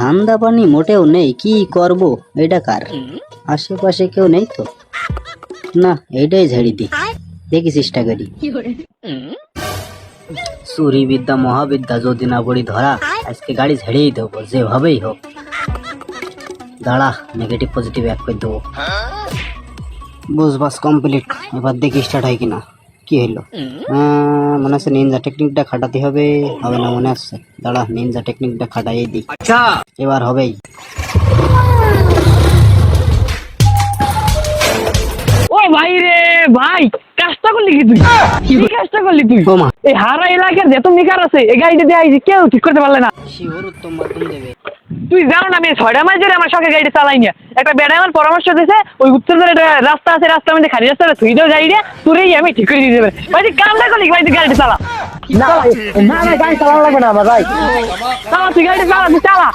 ধান্দা পানি মোটেও নেই, কি করব? এটা কার? আশেপাশে কেউ নেই তো? না, এইটাই ঝাড়ি দি, দেখি চেষ্টা করি। চুরি বিদ্যা মহাবিদ্যা, যদি না পড়ি ধরা, আজকে গাড়ি ঝেড়েই দেবো যেভাবেই হোক। দাঁড়া, নেগেটিভ পজিটিভ এক করে দেবো। বুঝ বাস কমপ্লিট। এবার দেখি স্টার্ট হয় কিনা। কি হইলো? মনে হচ্ছে নিনজা টেকনিকটা খাটাতে হবে। হবে না মনে হচ্ছে, দাঁড়া নিনজা টেকনিকটা খাটাই দিই। আচ্ছা, এবার হবেই। ও ভাই রে ভাই, কাজটা করলি কি তুই? কি কাজটা করলি তুই? ও মা, এই হারা এলাকার যত মেকার আছে এই গাড়িটা দিয়ে আইছি, কেউ ঠিক করতে পারলে না। শিওর উত্তম মাধ্যম দেবে। তুই জানো না, আমি 6টা মাস ধরে আমার শখে গাড়িটা চালাই না। একটা বেড়া আমার পরামর্শ দিয়েছে, ওই উত্তর ধরে একটা রাস্তা আছে, রাস্তার মধ্যে খালি রাস্তা, তুই দাও গাড়িটা, তোরেই আমি ঠিক করে দিয়ে দেবে। ভাই তুই কামটা করলি, ভাই তুই গাড়িটা চালা। না না গাড়ি চালানো লাগবে না আমার ভাই, চালা তুই গাড়িটা চালা, তুই চালা।